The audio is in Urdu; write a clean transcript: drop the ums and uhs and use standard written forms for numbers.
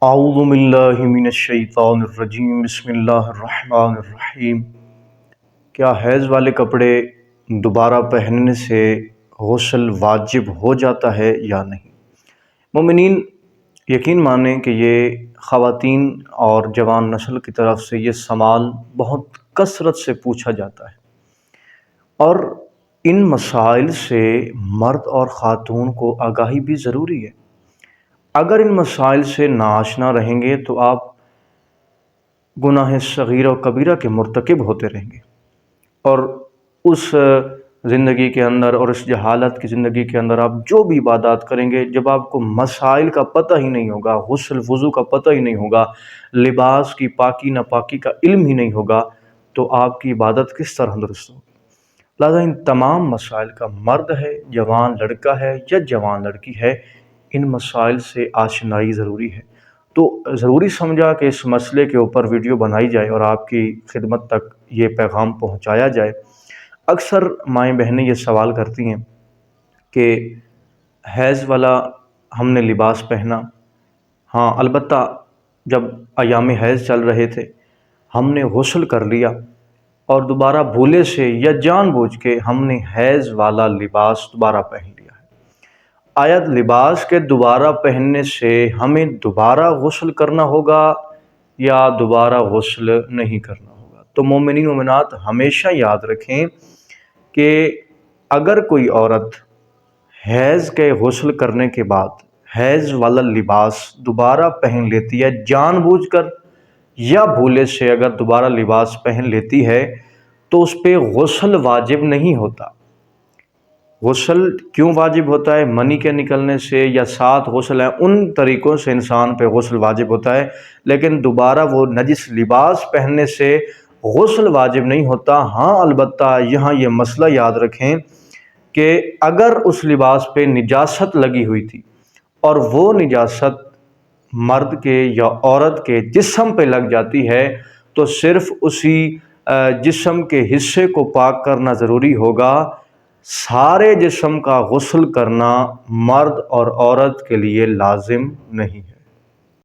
اعوذ باللہ من الشیطان الرجیم بسم اللہ الرحمن الرحیم۔ کیا حیض والے کپڑے دوبارہ پہننے سے غسل واجب ہو جاتا ہے یا نہیں؟ مومنین یقین مانیں کہ یہ خواتین اور جوان نسل کی طرف سے یہ سوال بہت کثرت سے پوچھا جاتا ہے، اور ان مسائل سے مرد اور خاتون کو آگاہی بھی ضروری ہے۔ اگر ان مسائل سے ناآشنا رہیں گے تو آپ گناہ صغیرہ و کبیرہ کے مرتکب ہوتے رہیں گے، اور اس زندگی کے اندر اور اس جہالت کی زندگی کے اندر آپ جو بھی عبادات کریں گے، جب آپ کو مسائل کا پتہ ہی نہیں ہوگا، غسل وضو کا پتہ ہی نہیں ہوگا، لباس کی پاکی ناپاکی کا علم ہی نہیں ہوگا، تو آپ کی عبادت کس طرح درست ہوگی؟ لہٰذا ان تمام مسائل کا مرد ہے، جوان لڑکا ہے یا جوان لڑکی ہے، ان مسائل سے آشنائی ضروری ہے۔ تو ضروری سمجھا کہ اس مسئلے کے اوپر ویڈیو بنائی جائے اور آپ کی خدمت تک یہ پیغام پہنچایا جائے۔ اکثر مائیں بہنیں یہ سوال کرتی ہیں کہ حیض والا ہم نے لباس پہنا، ہاں البتہ جب ایام حیض چل رہے تھے ہم نے غسل کر لیا اور دوبارہ بھولے سے یا جان بوجھ کے ہم نے حیض والا لباس دوبارہ پہن لیا ہے۔ آیا لباس کے دوبارہ پہننے سے ہمیں دوبارہ غسل کرنا ہوگا یا دوبارہ غسل نہیں کرنا ہوگا؟ تو مومنین مومنات ہمیشہ یاد رکھیں کہ اگر کوئی عورت حیض کے غسل کرنے کے بعد حیض والا لباس دوبارہ پہن لیتی ہے، جان بوجھ کر یا بھولے سے اگر دوبارہ لباس پہن لیتی ہے، تو اس پہ غسل واجب نہیں ہوتا۔ غسل کیوں واجب ہوتا ہے؟ منی کے نکلنے سے یا ساتھ غسل ہے، ان طریقوں سے انسان پہ غسل واجب ہوتا ہے، لیکن دوبارہ وہ نجس لباس پہننے سے غسل واجب نہیں ہوتا۔ ہاں البتہ یہاں یہ مسئلہ یاد رکھیں کہ اگر اس لباس پہ نجاست لگی ہوئی تھی اور وہ نجاست مرد کے یا عورت کے جسم پہ لگ جاتی ہے، تو صرف اسی جسم کے حصے کو پاک کرنا ضروری ہوگا، سارے جسم کا غسل کرنا مرد اور عورت کے لیے لازم نہیں ہے۔